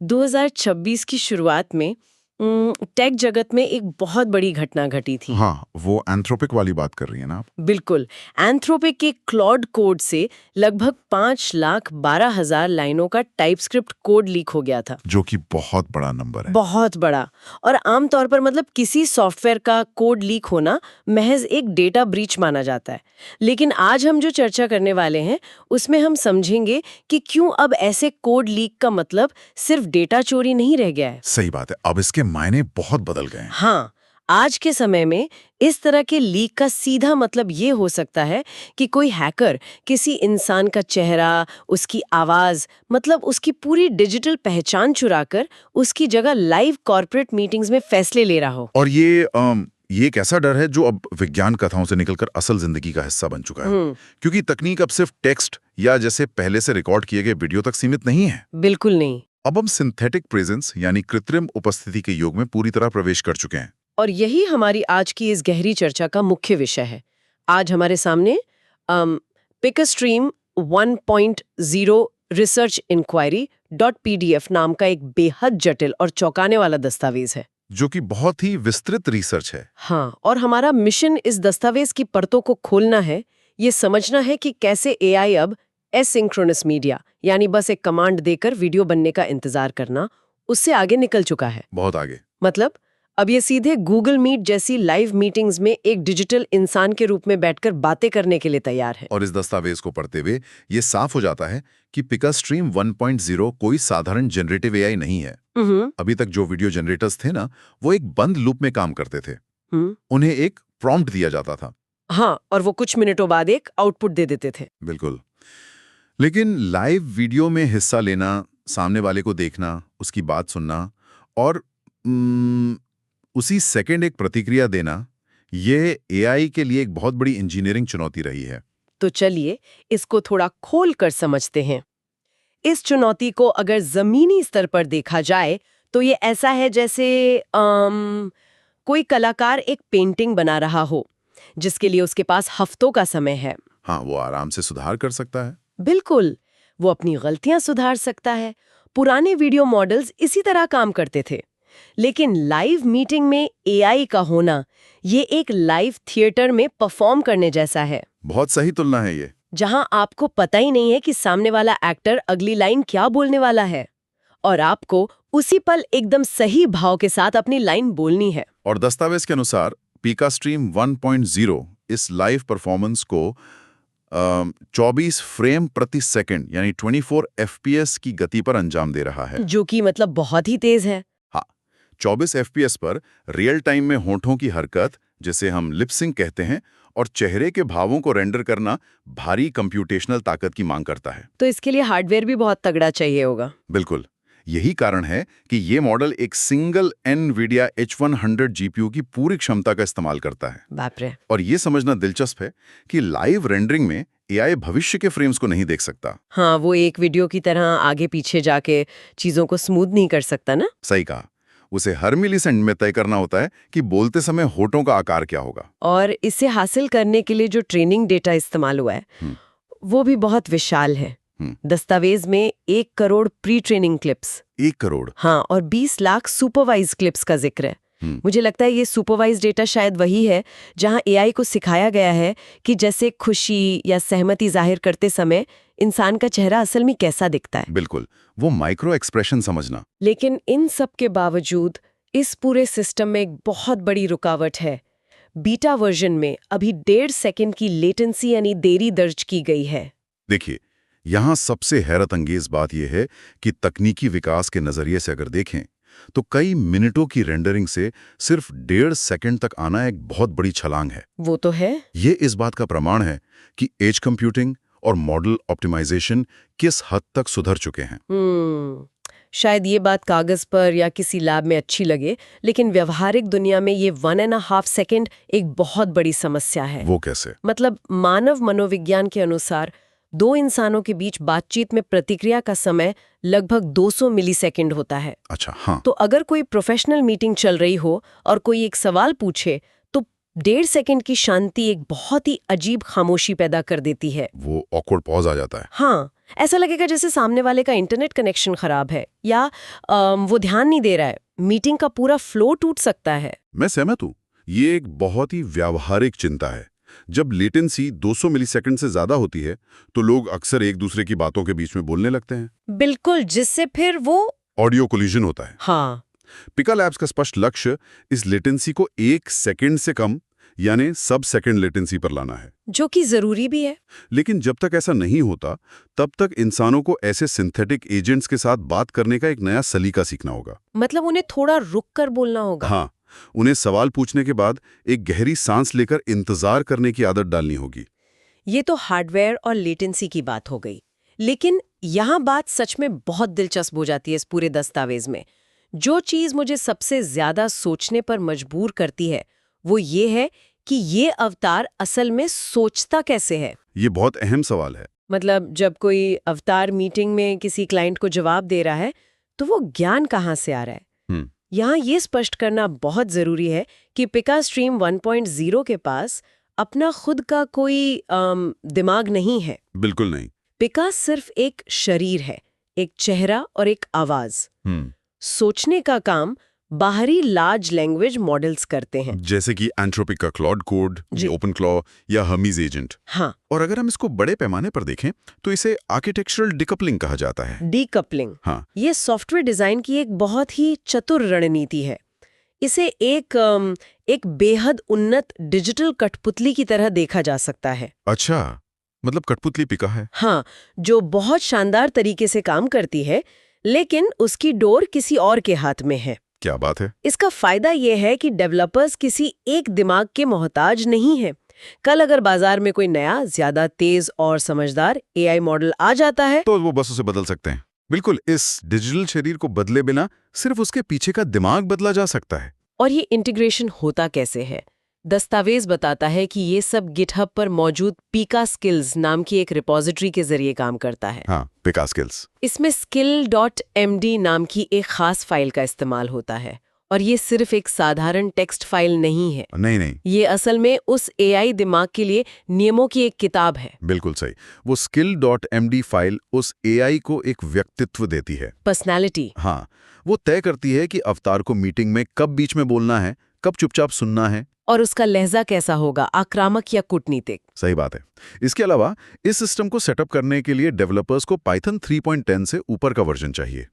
2026 की शुरुआत में टेक जगत में एक बहुत बड़ी घटना घटी थी। हाँ, वो एंथ्रोपिक वाली बात कर रही है ना आप? बिल्कुल। एंथ्रोपिक के क्लॉड कोड से लगभग 5,12,000 लाइनों का टाइपस्क्रिप्ट कोड लीक हो गया था। जो कि बहुत बड़ा नंबर है। बहुत बड़ा। और आमतौर पर मतलब किसी सॉफ्टवेयर का कोड लीक होना महज एक डेटा ब्रीच माना जाता है। लेकिन आज हम जो चर्चा करने वाले हैं उसमें हम समझेंगे कि क्यों अब ऐसे कोड लीक का मतलब सिर्फ डेटा चोरी नहीं रह गया है। सही बात है, अब इसके मायने बहुत बदल गए हैं। हाँ, आज के समय में इस तरह के लीक का सीधा मतलब ये हो सकता है कि कोई हैकर किसी इंसान का चेहरा, उसकी आवाज, मतलब उसकी पूरी डिजिटल पहचान चुराकर उसकी जगह लाइव कॉर्पोरेट मीटिंग्स में फैसले ले रहा हो। और ये एक ऐसा डर है जो अब विज्ञान कथाओं से निकलकर असल जिंदगी का हिस्सा बन चुका है। क्योंकि तकनीक अब सिर्फ टेक्स्ट या जैसे पहले से रिकॉर्ड किए गए वीडियो तक सीमित नहीं है। बिल्कुल नहीं। अब हम सिंथेटिक प्रेजेंस यानी कृत्रिम उपस्थिति के युग में पूरी तरह प्रवेश कर चुके हैं। और यही हमारी आज की इस गहरी चर्चा का मुख्य विषय है। आज हमारे सामने पिकास्ट्रीम 1.0 रिसर्च इंक्वायरी .pdf नाम का एक बेहद जटिल और चौंकाने वाला दस्तावेज है, जो कि बहुत ही विस्तृत रिसर्च है। हाँ, और हमारा मिशन इस दस्तावेज की परतों को खोलना है, ये समझना है कि कैसे एआई अब एसिंक्रोनस मीडिया यानी बस एक कमांड देकर वीडियो बनने का इंतजार करना, उससे आगे निकल चुका है। बहुत आगे। मतलब अब ये सीधे गूगल मीट जैसी लाइव मीटिंग्स में एक डिजिटल इंसान के रूप में बैठकर बातें करने के लिए तैयार है। और इस दस्तावेज को पढ़ते हुए ये साफ हो जाता है कि पिकास्ट्रीम 1.0 कोई साधारण जनरेटिव एआई नहीं है। अभी तक जो वीडियो जनरेटर्स थे ना, वो एक बंद लूप में काम करते थे। उन्हें एक प्रॉम्प्ट दिया जाता था। हाँ, और वो कुछ मिनटों बाद एक आउटपुट दे देते थे। बिल्कुल। लेकिन लाइव वीडियो में हिस्सा लेना, सामने वाले को देखना, उसकी बात सुनना और उसी सेकंड एक प्रतिक्रिया देना, ये एआई के लिए एक बहुत बड़ी इंजीनियरिंग चुनौती रही है। तो चलिए इसको थोड़ा खोल कर समझते हैं। इस चुनौती को अगर जमीनी स्तर पर देखा जाए तो ये ऐसा है जैसे कोई कलाकार एक पेंटिंग बना रहा हो जिसके लिए उसके पास हफ्तों का समय है। हाँ, वो आराम से सुधार कर सकता है। बिल्कुल, वो अपनी गलतियां सुधार सकता है। पुराने वीडियो मॉडल्स इसी तरह काम करते थे। लेकिन लाइव मीटिंग में एआई का होना, ये एक लाइव थिएटर में परफॉर्म करने जैसा है। बहुत सही तुलना है ये। जहां आपको पता ही नहीं है कि सामने वाला एक्टर अगली लाइन क्या बोलने वाला है और आपको उसी पल एकदम सही भाव के साथ अपनी लाइन बोलनी है। और दस्तावेज के अनुसार पिकास्ट्रीम 1.0 इस लाइव परफॉर्मेंस को 24 फ्रेम प्रति सेकंड यानी 24 एफपीएस की गति पर अंजाम दे रहा है। जो कि मतलब बहुत ही तेज है। 24 एफपीएस पर रियल टाइम में होठों की हरकत, जिसे हम लिपसिंग कहते हैं, और चेहरे के भावों को रेंडर करना भारी कंप्यूटेशनल ताकत की मांग करता है। तो इसके लिए हार्डवेयर भी बहुत तगड़ा चाहिए होगा। बिल्कुल, यही कारण है कि ये मॉडल एक सिंगल एनवीडिया H100 जीपीयू की पूरी क्षमता का इस्तेमाल करता है। बाप रे। और ये समझना दिलचस्प है कि लाइव रेंडरिंग में एआई भविष्य के फ्रेम्स को नहीं देख सकता। हाँ, वो एक वीडियो की तरह आगे पीछे जाके चीजों को स्मूथ नहीं कर सकता ना। सही कहा। उसे हर मिलीसेकंड में तय करना होता है कि बोलते समय होठों का आकार क्या होगा। और इसे हासिल करने के लिए जो ट्रेनिंग डेटा इस्तेमाल हुआ है वो भी बहुत विशाल है। दस्तावेज में 1 crore pre training clips. 1 crore? हाँ, और 20 लाख सुपरवाइज क्लिप्स का जिक्र है। मुझे लगता है ये सुपरवाइज डेटा शायद वही है जहां एआई को सिखाया गया है कि जैसे खुशी या सहमति जाहिर करते समय इंसान का चेहरा असल में कैसा दिखता है। बिल्कुल, वो माइक्रो एक्सप्रेशन समझना। लेकिन इन सब के बावजूद इस पूरे सिस्टम में एक बहुत बड़ी रुकावट है। बीटा वर्जन में अभी 1.5 सेकंड की लेटेंसी यानी देरी दर्ज की गई है। देखिए, यहाँ सबसे हैरत अंगेज बात यह है कि तकनीकी विकास के नजरिए से अगर देखें तो कई मिनटों की रेंडरिंग से सिर्फ 1.5 सेकंड तक आना एक बहुत बड़ी छलांग है। वो तो है। ये इस बात का प्रमाण है कि एज कंप्यूटिंग और मॉडल ऑप्टिमाइजेशन किस हद तक सुधर चुके हैं। शायद ये बात कागज पर या किसी लैब में अच्छी लगे, लेकिन व्यवहारिक दुनिया में ये 1.5 सेकंड एक बहुत बड़ी समस्या है। वो कैसे? मतलब मानव मनोविज्ञान के अनुसार 2 इंसानों के बीच बातचीत में प्रतिक्रिया का समय लगभग 200 मिलीसेकंड होता है। अच्छा, हाँ। तो अगर कोई प्रोफेशनल मीटिंग चल रही हो और कोई एक सवाल पूछे तो 1.5 सेकंड की शांति एक बहुत ही अजीब खामोशी पैदा कर देती है। वो ऑकवर्ड पॉज आ जाता है। हाँ, ऐसा लगेगा जैसे सामने वाले का इंटरनेट कनेक्शन खराब है या वो ध्यान नहीं दे रहा है। मीटिंग का पूरा फ्लो टूट सकता है। मैं सहमत हूँ। ये एक बहुत ही व्यावहारिक चिंता है। जब लेटेंसी 200 मिलीसेकंड से ज्यादा होती है तो लोग अक्सर एक दूसरे की बातों के बीच में बोलने लगते हैं। बिल्कुल, जिससे फिर वो ऑडियो कोलिजन होता है। हाँ, पिका लैब्स का स्पष्ट लक्ष्य इस लेटेंसी को 1 सेकंड से कम यानी सब सेकंड लेटेंसी पर लाना है, जो कि जरूरी भी है। लेकिन जब तक ऐसा नहीं होता तब तक इंसानों को ऐसे सिंथेटिक एजेंट्स के साथ बात करने का एक नया सलीका सीखना होगा। मतलब उन्हें थोड़ा रुक कर बोलना होगा। हाँ, उन्हें सवाल पूछने के बाद एक गहरी सांस लेकर इंतजार करने की आदत डालनी होगी। ये तो हार्डवेयर और लेटेंसी की बात हो गई, लेकिन यहाँ बात सच में बहुत दिलचस्प हो जाती है इस पूरे दस्तावेज में। जो चीज मुझे सबसे ज्यादा सोचने पर मजबूर करती है वो ये है कि ये अवतार असल में सोचता कैसे है। ये बहुत अहम सवाल है। मतलब जब कोई अवतार मीटिंग में किसी क्लाइंट को जवाब दे रहा है तो वो ज्ञान कहाँ से आ रहा है। यहाँ ये स्पष्ट करना बहुत जरूरी है कि पिका स्ट्रीम 1.0 के पास अपना खुद का कोई दिमाग नहीं है। बिल्कुल नहीं। पिका सिर्फ एक शरीर है, एक चेहरा और एक आवाज। सोचने का काम बाहरी लार्ज लैंग्वेज मॉडल्स करते हैं, जैसे कि एंथ्रोपिक का क्लॉड कोड, ओपन क्लॉ या हर्मीज एजेंट। हाँ, और अगर हम इसको बड़े पैमाने पर देखें तो इसे आर्किटेक्चरल डिकपलिंग कहा जाता है। डीकपलिंग। हाँ, ये सॉफ्टवेयर डिजाइन की एक बहुत ही चतुर रणनीति है। इसे एक बेहद उन्नत डिजिटल कठपुतली की तरह देखा जा सकता है। अच्छा, मतलब कठपुतली पिका है। हाँ, जो बहुत शानदार तरीके से काम करती है, लेकिन उसकी डोर किसी और के हाथ में है। क्या बात है। इसका फायदा यह है कि डेवलपर्स किसी एक दिमाग के मोहताज नहीं है। कल अगर बाजार में कोई नया ज्यादा तेज और समझदार एआई मॉडल आ जाता है तो वो बस उसे बदल सकते हैं। बिल्कुल, इस डिजिटल शरीर को बदले बिना सिर्फ उसके पीछे का दिमाग बदला जा सकता है। और ये इंटीग्रेशन होता कैसे है? दस्तावेज बताता है कि ये सब गिटहब पर मौजूद पीका स्किल्स नाम की एक रिपॉजिटरी के जरिए काम करता है। हाँ, पिका स्किल्स। इसमें skill.md नाम की एक खास फाइल का इस्तेमाल होता है, और ये सिर्फ एक साधारण टेक्स्ट फाइल नहीं है। नहीं, ये असल में उस एआई दिमाग के लिए नियमों की एक किताब है। बिल्कुल सही। वो skill.md फाइल उस एआई को एक व्यक्तित्व देती है, पर्सनैलिटी। हाँ, वो तय करती है कि अवतार को मीटिंग में कब बीच में बोलना है, कब चुपचाप सुनना है, और उसका लहजा कैसा होगा, आक्रामक या कूटनीतिक। सही बात है। इसके अलावा इस सिस्टम को सेटअप करने के लिए डेवलपर्स को पाइथन 3.10 से ऊपर का वर्जन चाहिए।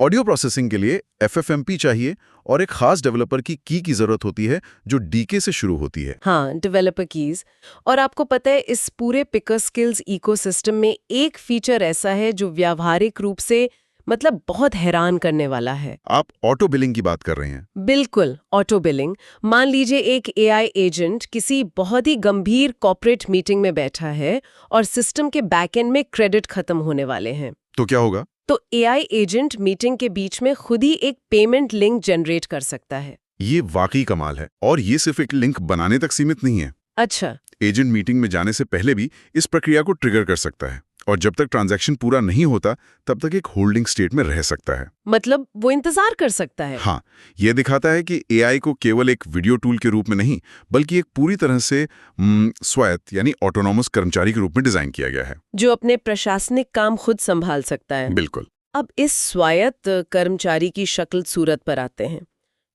ऑडियो प्रोसेसिंग के लिए FFmpeg चाहिए और एक खास डेवलपर की जरूरत होती है जो DK से शुरू होती है। हाँ, डेवलपर कीज। और आपको पता है इस पूरे पिका स्किल्स इकोसिस्टम में एक फीचर ऐसा है जो व्यावहारिक रूप से मतलब बहुत हैरान करने वाला है। आप ऑटो बिलिंग की बात कर रहे हैं? बिल्कुल, ऑटो बिलिंग। मान लीजिए एक एआई एजेंट किसी बहुत ही गंभीर कॉर्पोरेट मीटिंग में बैठा है और सिस्टम के बैकएंड में क्रेडिट खत्म होने वाले हैं। तो क्या होगा? तो एआई एजेंट मीटिंग के बीच में खुद ही एक पेमेंट लिंक जनरेट कर सकता है। ये वाकई कमाल है। और ये सिर्फ एक लिंक बनाने तक सीमित नहीं है। अच्छा। एजेंट मीटिंग में जाने से पहले भी इस प्रक्रिया को ट्रिगर कर सकता है और जब तक ट्रांजैक्शन पूरा नहीं होता तब तक एक होल्डिंग स्टेट में रह सकता है। मतलब वो इंतजार कर सकता है। हाँ, ये दिखाता है कि एआई को केवल एक वीडियो टूल के रूप में नहीं बल्कि एक पूरी तरह से स्वायत्त यानी ऑटोनॉमस कर्मचारी के रूप में डिजाइन किया गया है, जो अपने प्रशासनिक काम खुद संभाल सकता है। बिल्कुल। अब इस स्वायत्त कर्मचारी की शक्ल सूरत पर आते हैं,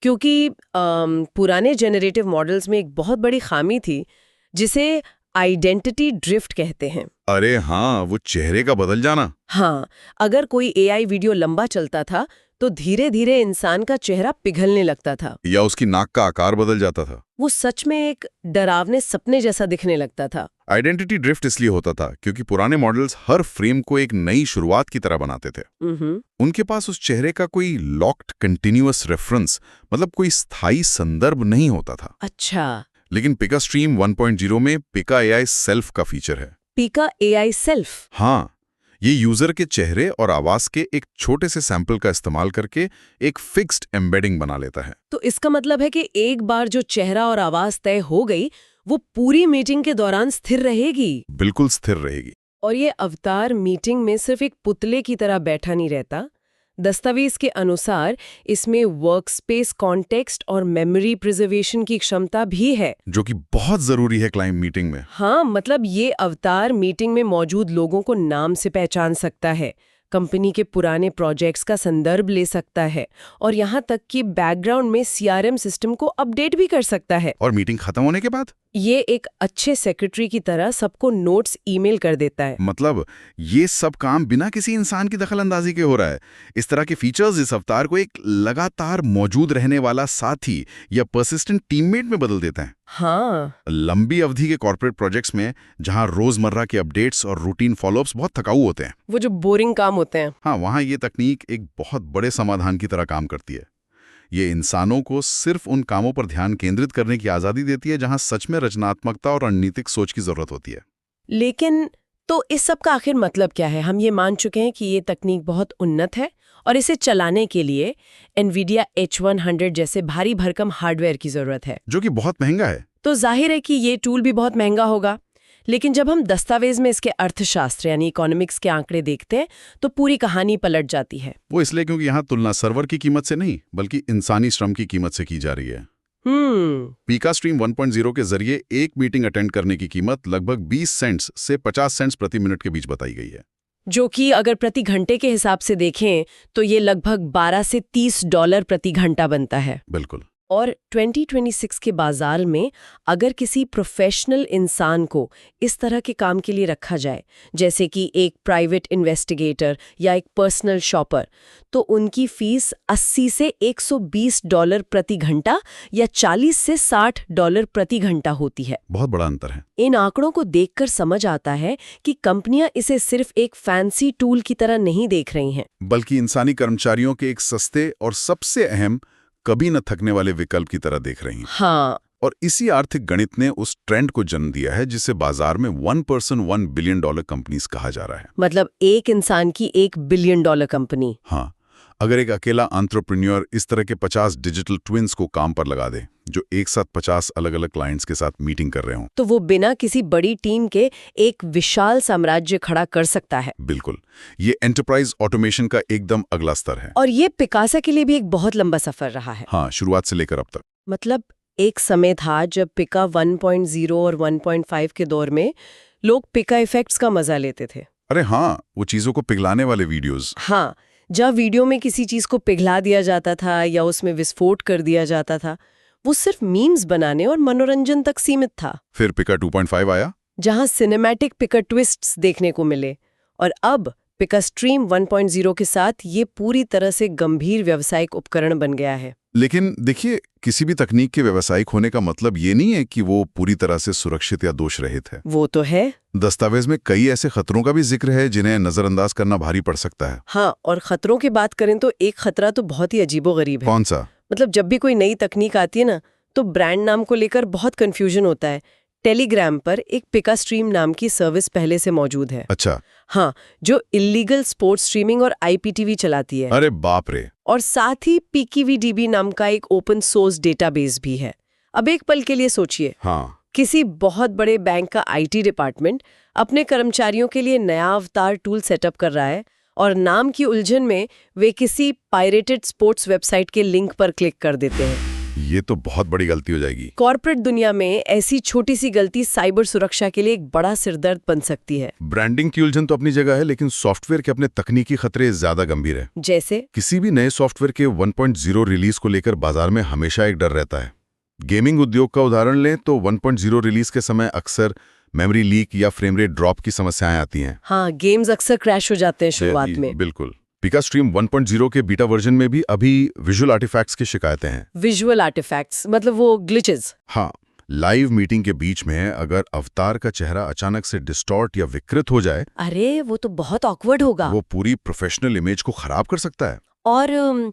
क्योंकि पुराने जेनरेटिव मॉडल्स में एक बहुत बड़ी खामी थी जिसे आइडेंटिटी ड्रिफ्ट कहते हैं। अरे हाँ, वो चेहरे का बदल जाना। हाँ, अगर कोई एआई वीडियो लंबा चलता था तो धीरे धीरे इंसान का चेहरा पिघलने लगता था या उसकी नाक का आकार बदल जाता था। वो सच में एक डरावने सपने जैसा दिखने लगता था। आइडेंटिटी ड्रिफ्ट इसलिए होता था क्योंकि पुराने मॉडल्स हर फ्रेम को एक नई शुरुआत की तरह बनाते थे। उनके पास उस चेहरे का कोई लॉक्ड कंटिन्यूअस रेफरेंस मतलब कोई स्थायी संदर्भ नहीं होता था। अच्छा। लेकिन पिका स्ट्रीम 1.0 में पिका एआई सेल्फ का फीचर है। पिका एआई सेल्फ? हाँ, ये यूजर के चेहरे और आवाज के एक छोटे से सैंपल का इस्तेमाल करके एक फिक्स्ड एम्बेडिंग बना लेता है। तो इसका मतलब है कि एक बार जो चेहरा और आवाज तय हो गई वो पूरी मीटिंग के दौरान स्थिर रहेगी। बिल्कुल स्थिर रहेगी। और ये अवतार मीटिंग में सिर्फ एक पुतले की तरह बैठा नहीं रहता। दस्तावेज के अनुसार इसमें वर्कस्पेस कॉन्टेक्स्ट और मेमोरी प्रिजर्वेशन की क्षमता भी है, जो कि बहुत जरूरी है क्लाइंट मीटिंग में। हाँ, मतलब ये अवतार मीटिंग में मौजूद लोगों को नाम से पहचान सकता है, कंपनी के पुराने प्रोजेक्ट्स का संदर्भ ले सकता है और यहाँ तक कि बैकग्राउंड में सीआरएम सिस्टम को अपडेट भी कर सकता है। और मीटिंग खत्म होने के बाद ये एक अच्छे सेक्रेटरी की तरह सबको नोट्स ईमेल कर देता है। मतलब ये सब काम बिना किसी इंसान की दखलंदाजी के हो रहा है। इस तरह के फीचर्स इस अवतार को एक लगातार मौजूद रहने वाला साथी या परसिस्टेंट टीममेट में बदल देते हैं। हाँ, लंबी अवधि के कॉर्पोरेट प्रोजेक्ट्स में जहां रोजमर्रा के अपडेट्स और रूटीन फॉलोअप्स बहुत थकाऊ होते हैं, वो जो बोरिंग काम होते हैं, हाँ, वहां ये तकनीक एक बहुत बड़े समाधान की तरह काम करती है। ये इंसानों को सिर्फ उन कामों पर ध्यान केंद्रित करने की आज़ादी देती है जहां सच में रचनात्मकता और रणनीतिक सोच की जरूरत होती है। लेकिन तो इस सब का आखिर मतलब क्या है? हम ये मान चुके हैं कि ये तकनीक बहुत उन्नत है और इसे चलाने के लिए NVIDIA H100 जैसे भारी भरकम हार्डवेयर की जरूरत है, जो कि बहुत महंगा है। तो जाहिर है कि ये टूल भी बहुत महंगा होगा। लेकिन जब हम दस्तावेज में इसके अर्थशास्त्र यानी इकोनॉमिक्स के आंकड़े देखते हैं तो पूरी कहानी पलट जाती है। वो इसलिए क्योंकि यहाँ तुलना सर्वर की कीमत से नहीं बल्कि इंसानी श्रम की कीमत से की जा रही है। पीका स्ट्रीम 1.0 के जरिए एक मीटिंग अटेंड करने की कीमत लगभग 20 सेंट्स से 50 सेंट्स प्रति मिनट के बीच बताई गई है, जो कि अगर प्रति घंटे के हिसाब से देखें तो ये लगभग 12 से 30 डॉलर प्रति घंटा बनता है। बिल्कुल। और 2026 के बाजार में अगर किसी प्रोफेशनल इंसान को इस तरह के काम के लिए रखा जाए, जैसे कि एक प्राइवेट इन्वेस्टिगेटर या एक पर्सनल शॉपर, तो उनकी फीस 80 से 120 डॉलर प्रति घंटा या 40 से 60 डॉलर प्रति घंटा होती है। बहुत बड़ा अंतर है। इन आंकड़ों को देखकर समझ आता है कि कंपनियां इसे सिर्फ एक फैंसी टूल की तरह नहीं देख रही हैं, बल्कि इंसानी कर्मचारियों के एक सस्ते और सबसे अहम, कभी न थकने वाले विकल्प की तरह देख रही हैं। हाँ, और इसी आर्थिक गणित ने उस ट्रेंड को जन्म दिया है जिसे बाजार में 1 पर्सन 1 बिलियन डॉलर कंपनीज कहा जा रहा है। मतलब एक इंसान की 1 बिलियन डॉलर कंपनी। हाँ, अगर एक अकेला एंटरप्रेन्योर इस तरह के 50 डिजिटल ट्विन्स को काम पर लगा दे जो एक साथ 50 अलग-अलग क्लाइंट्स के साथ मीटिंग कर रहे हों, तो वो बिना किसी बड़ी टीम के एक विशाल साम्राज्य खड़ा कर सकता है। बिल्कुल, ये एंटरप्राइज ऑटोमेशन का एकदम अगला स्तर है। और ये पिकासा के लिए भी एक बहुत लंबा सफर रहा है। हाँ, शुरुआत से लेकर अब तक। मतलब एक समय था जब पिका 1.0 और 1.5 के दौर में लोग पिका इफेक्ट्स का मजा लेते थे। अरे हाँ, वो चीजों को पिघलाने वाले वीडियोस। हाँ, जब वीडियो में किसी चीज को पिघला दिया जाता था या उसमें विस्फोट कर दिया जाता था, वो सिर्फ मीम्स बनाने और मनोरंजन तक सीमित था। फिर पिका 2.5 आया, जहां सिनेमैटिक पिका ट्विस्ट्स देखने को मिले, और अब पिका स्ट्रीम 1.0 के साथ ये पूरी तरह से गंभीर व्यावसायिक उपकरण बन गया है। लेकिन देखिए, किसी भी तकनीक के व्यावसायिक होने का मतलब ये नहीं है कि वो पूरी तरह से सुरक्षित या दोष रहित है। वो तो है। दस्तावेज में कई ऐसे खतरों का भी जिक्र है जिन्हें नजरअंदाज करना भारी पड़ सकता है। हाँ, और खतरों की बात करें तो एक खतरा तो बहुत ही अजीबोगरीब है। कौन सा? मतलब जब भी कोई नई तकनीक आती है ना, तो ब्रांड नाम को लेकर बहुत कंफ्यूजन होता है। टेलीग्राम पर एक पिका स्ट्रीम नाम की सर्विस पहले से मौजूद है। अच्छा। हाँ, जो इलीगल स्पोर्ट्स स्ट्रीमिंग और IPTV चलाती है। अरे बाप रे। और साथ ही PKVDB नाम का एक ओपन सोर्स डेटाबेस भी है। अब एक पल के लिए सोचिए, हाँ, किसी बहुत बड़े बैंक का IT डिपार्टमेंट अपने कर्मचारियों के लिए नया अवतार टूल सेटअप कर रहा है और नाम की उलझन में वे किसी पायरेटेड स्पोर्ट्स वेबसाइट के लिंक पर क्लिक कर देते हैं। ये तो बहुत बड़ी गलती हो जाएगी। कॉर्पोरेट दुनिया में ऐसी छोटी सी गलती साइबर सुरक्षा के लिए एक बड़ा सिरदर्द बन सकती है। ब्रांडिंग की उलझन तो अपनी जगह है, लेकिन सॉफ्टवेयर के अपने तकनीकी खतरे ज्यादा गंभीर है। जैसे किसी भी नए सॉफ्टवेयर के 1.0 रिलीज को लेकर बाजार में हमेशा एक डर रहता है। गेमिंग उद्योग का उदाहरण लें तो 1.0 रिलीज के समय अक्सर मेमोरी लीक या फ्रेम रेट ड्रॉप की समस्याएं आती हैं। हाँ, गेम्स अक्सर क्रैश हो जाते हैं शुरुआत में। बिल्कुल। पिका स्ट्रीम 1.0 के बीटा वर्जन में भी अभी विजुअल आर्टिफैक्ट्स की शिकायतें हैं। विजुअल आर्टिफैक्ट्स मतलब वो ग्लिचेस। हाँ, लाइव मीटिंग के बीच में अगर अवतार का चेहरा अचानक से डिस्टॉर्ट या विकृत हो जाए, अरे वो तो बहुत ऑकवर्ड होगा। वो पूरी प्रोफेशनल इमेज को खराब कर सकता है। और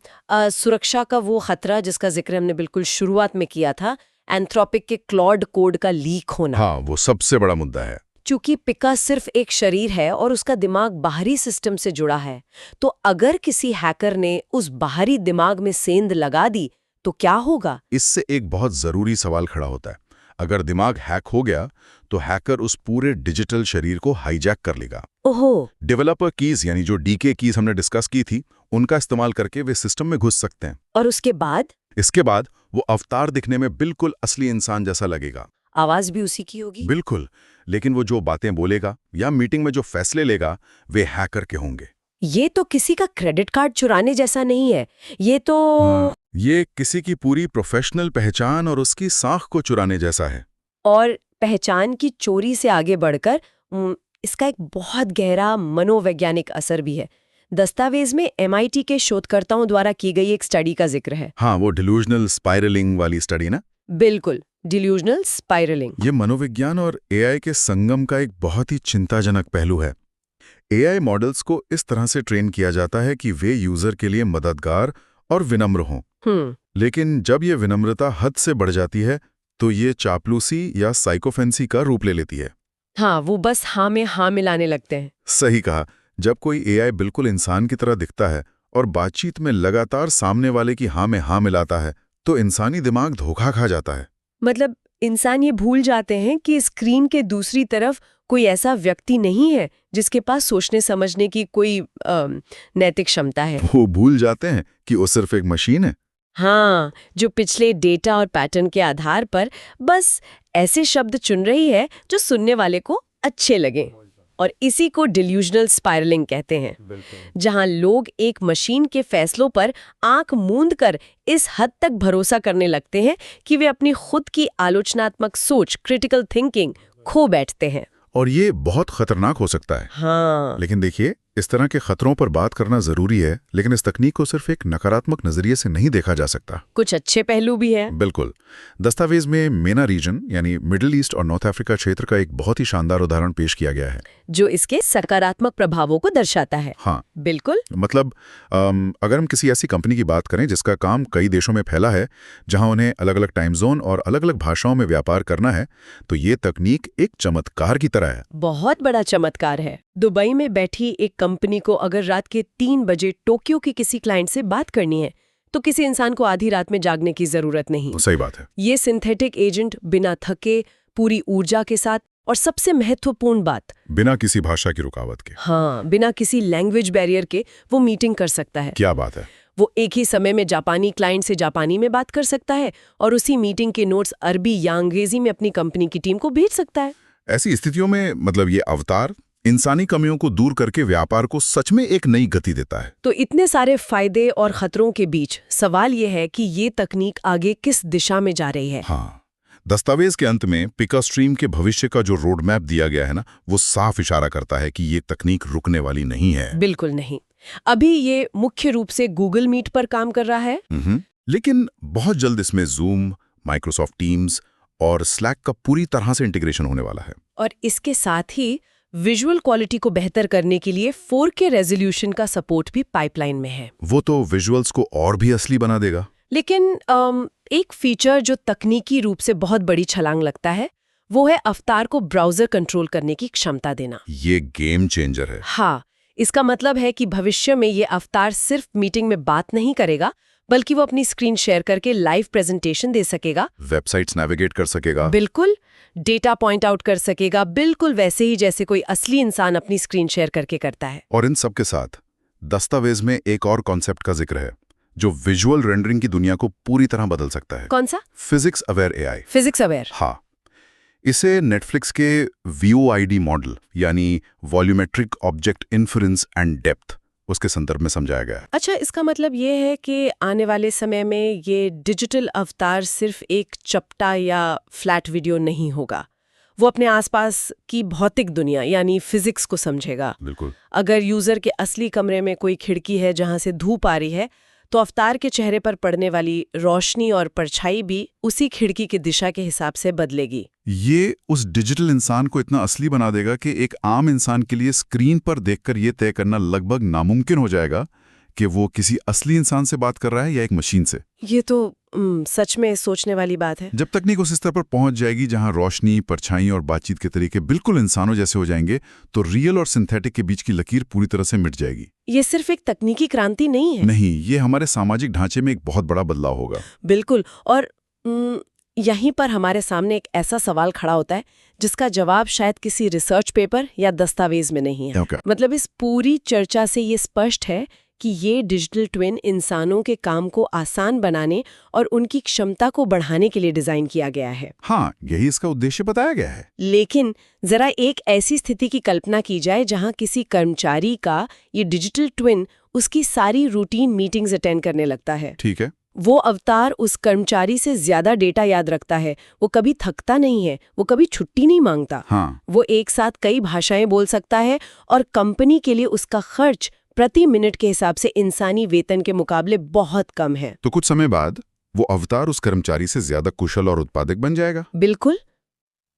सुरक्षा का वो खतरा जिसका जिक्र हमने बिल्कुल शुरुआत में किया था, एंथ्रोपिक के क्लॉड कोड का लीक होना। हाँ, वो सबसे बड़ा मुद्दा है। चूंकि पिका सिर्फ एक शरीर है और उसका दिमाग बाहरी सिस्टम से जुड़ा है, तो अगर किसी हैकर ने उस बाहरी दिमाग में सेंध लगा दी तो क्या होगा? इससे एक बहुत जरूरी सवाल खड़ा होता है। अगर दिमाग हैक हो गया तो हैकर उस पूरे डिजिटल शरीर को हाईजैक कर लेगा। ओहो। डेवलपर कीज यानी जो डीके कीज हमने डिस्कस की थी, उनका इस्तेमाल करके वे सिस्टम में घुस सकते हैं। और उसके बाद इसके बाद वो अवतार दिखने में बिल्कुल असली इंसान जैसा लगेगा। आवाज भी उसी की होगी। बिल्कुल, लेकिन वो जो बातें बोलेगा या मीटिंग में जो फैसले लेगा वे हैकर के होंगे। ये तो किसी का क्रेडिट कार्ड चुराने जैसा नहीं है, ये तो ये किसी की पूरी प्रोफेशनल पहचान और उसकी साख को चुराने जैसा है। और पहचान की चोरी से आगे बढ़कर इसका एक बहुत गहरा मनोवैज्ञानिक असर भी है। दस्तावेज में MIT के शोधकर्ताओं द्वारा की गई एक स्टडी का जिक्र है। हाँ, वो डिल्यूजनल स्पाइरलिंग वाली स्टडी ना। बिल्कुल, डिल्यूजनल स्पाइरलिंग। ये मनोविज्ञान और AI के संगम का एक बहुत ही चिंताजनक पहलू है। AI मॉडल्स को इस तरह से ट्रेन किया जाता है कि वे यूजर के लिए मददगार और विनम्र हों। लेकिन जब ये विनम्रता हद से बढ़ जाती है तो ये चापलूसी या साइकोफेंसी का रूप ले लेती है। हाँ, वो बस हाँ में हाँ मिलाने लगते हैं। सही कहा। जब कोई AI बिल्कुल इंसान की तरह दिखता है और बातचीत में लगातार सामने वाले की हाँ में हाँ मिलाता है तो इंसानी दिमाग धोखा खा जाता है। मतलब इंसान ये भूल जाते हैं कि स्क्रीन के दूसरी तरफ कोई ऐसा व्यक्ति नहीं है जिसके पास सोचने समझने की कोई नैतिक क्षमता है। वो भूल जाते हैं कि वो सिर्फ एक मशीन है। हाँ, जो पिछले डेटा और पैटर्न के आधार पर बस ऐसे शब्द चुन रही है जो सुनने वाले को अच्छे लगें। और इसी को डिल्यूजनल स्पाइरलिंग कहते हैं, जहां लोग एक मशीन के फैसलों पर आंख मूंद कर इस हद तक भरोसा करने लगते हैं कि वे अपनी खुद की आलोचनात्मक सोच, क्रिटिकल थिंकिंग खो बैठते हैं। और ये बहुत खतरनाक हो सकता है। हाँ। लेकिन देखिए, इस तरह के खतरों पर बात करना जरूरी है, लेकिन इस तकनीक को सिर्फ एक नकारात्मक नजरिए से नहीं देखा जा सकता। कुछ अच्छे पहलू भी हैं। बिल्कुल। दस्तावेज में मेना रीजन यानी मिडिल ईस्ट और नॉर्थ अफ्रीका क्षेत्र का एक बहुत ही शानदार उदाहरण पेश किया गया है, जो इसके सकारात्मक प्रभावों को दर्शाता है। हाँ, बिल्कुल। मतलब अगर हम किसी ऐसी कंपनी की बात करें जिसका काम कई देशों में फैला है, जहां उन्हें अलग अलग टाइम जोन और अलग अलग भाषाओं में व्यापार करना है, तो ये तकनीक एक चमत्कार की तरह है। बहुत बड़ा चमत्कार है। दुबई में बैठी एक कंपनी को अगर रात के 3 बजे टोक्यो के किसी क्लाइंट से बात करनी है तो किसी इंसान को आधी रात में जागने की जरूरत नहीं। सही बात है। ये सिंथेटिक एजेंट बिना थके, पूरी ऊर्जा के साथ, और सबसे महत्वपूर्ण बात, बिना किसी भाषा की रुकावट के। हाँ, बिना किसी लैंग्वेज बैरियर के वो मीटिंग कर सकता है। क्या बात है। वो एक ही समय में जापानी क्लाइंट से जापानी में बात कर सकता है और उसी मीटिंग के नोट्स अरबी या अंग्रेजी में अपनी कंपनी की टीम को भेज सकता है। ऐसी स्थितियों में मतलब ये अवतार इंसानी कमियों को दूर करके व्यापार को सच में एक नई गति देता है। तो इतने सारे फायदे और खतरों के बीच सवाल ये है कि ये तकनीक आगे किस दिशा में जा रही है। हाँ, दस्तावेज के अंत में पिकास्ट्रीम के भविष्य का जो रोड मैप दिया गया है ना, वो साफ इशारा करता है कि ये तकनीक रुकने वाली नहीं है। बिल्कुल नहीं। अभी ये मुख्य रूप से गूगल मीट पर काम कर रहा है, लेकिन बहुत जल्द इसमें जूम, माइक्रोसॉफ्ट टीम्स और स्लैक का पूरी तरह से इंटीग्रेशन होने वाला है। और इसके साथ ही विजुअल क्वालिटी को बेहतर करने के लिए 4K रेजोल्यूशन का सपोर्ट भी पाइपलाइन में है। वो तो विजुअल्स को और भी असली बना देगा। लेकिन एक फीचर जो तकनीकी रूप से बहुत बड़ी छलांग लगता है, वो है अवतार को ब्राउजर कंट्रोल करने की क्षमता देना। ये गेम चेंजर है। हाँ, इसका मतलब है कि भविष्य में ये अवतार सिर्फ मीटिंग में बात नहीं करेगा, बल्कि वो अपनी स्क्रीन शेयर करके लाइव प्रेजेंटेशन दे सकेगा, वेबसाइट्स नेविगेट कर सकेगा, बिल्कुल डेटा पॉइंट आउट कर सकेगा, बिल्कुल वैसे ही जैसे कोई असली इंसान अपनी स्क्रीन शेयर करके करता है। और इन सब के साथ दस्तावेज में एक और कॉन्सेप्ट का जिक्र है जो विजुअल रेंडरिंग की दुनिया को पूरी तरह बदल सकता है। कौन सा? Physics aware AI। Physics aware? हाँ, इसे नेटफ्लिक्स के VOID मॉडल यानी volumetric object inference and depth, उसके संदर्भ में समझाया गया है। अच्छा, इसका मतलब ये है कि आने वाले समय में ये डिजिटल अवतार सिर्फ एक चपटा या फ्लैट वीडियो नहीं होगा, वो अपने आसपास की भौतिक दुनिया यानी फिजिक्स को समझेगा। बिल्कुल। अगर यूजर के असली कमरे में कोई खिड़की है जहां से धूप आ रही है, तो अवतार के चेहरे पर पड़ने वाली रोशनी और परछाई भी उसी खिड़की की दिशा के हिसाब से बदलेगी। ये उस डिजिटल इंसान को इतना असली बना देगा कि एक आम इंसान के लिए स्क्रीन पर देखकर ये तय करना लगभग नामुमकिन हो जाएगा कि वो किसी असली इंसान से बात कर रहा है या एक मशीन से। ये तो सच में सोचने वाली बात है। जब तकनीक उस स्तर पर पहुंच जाएगी जहां रोशनी, परछाई और बातचीत के तरीके बिल्कुल इंसानों जैसे हो जाएंगे, तो रियल और सिंथेटिक के बीच की लकीर पूरी तरह से मिट जाएगी। ये सिर्फ एक तकनीकी क्रांति नहीं है। नहीं, ये हमारे सामाजिक ढांचे में एक बहुत बड़ा बदलाव होगा। बिल्कुल। और यहीं पर हमारे सामने एक ऐसा सवाल खड़ा होता है जिसका जवाब शायद किसी रिसर्च पेपर या दस्तावेज में नहीं है। Okay. मतलब इस पूरी चर्चा से ये स्पष्ट है कि ये डिजिटल ट्विन इंसानों के काम को आसान बनाने और उनकी क्षमता को बढ़ाने के लिए डिजाइन किया गया है। हाँ, यही इसका उद्देश्य बताया गया है। लेकिन जरा एक ऐसी स्थिति की कल्पना की जाए जहां किसी कर्मचारी का ये डिजिटल ट्विन उसकी सारी रूटीन मीटिंग्स अटेंड करने लगता है। ठीक है। वो अवतार उस कर्मचारी से ज्यादा डेटा याद रखता है, वो कभी थकता नहीं है, वो कभी छुट्टी नहीं मांगता। हाँ। वो एक साथ कई भाषाएं बोल सकता है और कंपनी के लिए उसका खर्च प्रति मिनट के हिसाब से इंसानी वेतन के मुकाबले बहुत कम है। तो कुछ समय बाद वो अवतार उस कर्मचारी से ज्यादा कुशल और उत्पादक बन जाएगा। बिल्कुल।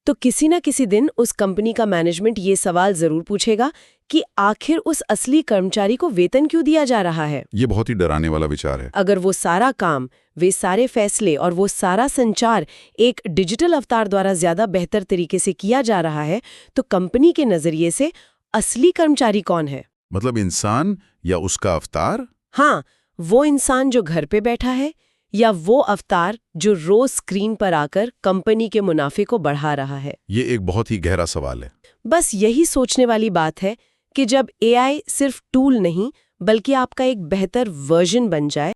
तो किसी न किसी दिन उस कंपनी का मैनेजमेंट ये सवाल जरूर पूछेगा कि आखिर उस असली कर्मचारी को वेतन क्यों दिया जा रहा है। ये बहुत ही डराने वाला विचार है। अगर वो सारा काम, वे सारे फैसले और वो सारा संचार एक डिजिटल अवतार द्वारा ज्यादा बेहतर तरीके से किया जा रहा है, तो कंपनी के नजरिए से असली कर्मचारी कौन है? मतलब इंसान या उसका अवतार? हाँ, वो इंसान जो घर पे बैठा है या वो अवतार जो रोज स्क्रीन पर आकर कंपनी के मुनाफे को बढ़ा रहा है। ये एक बहुत ही गहरा सवाल है। बस यही सोचने वाली बात है कि जब एआई सिर्फ टूल नहीं बल्कि आपका एक बेहतर वर्जन बन जाए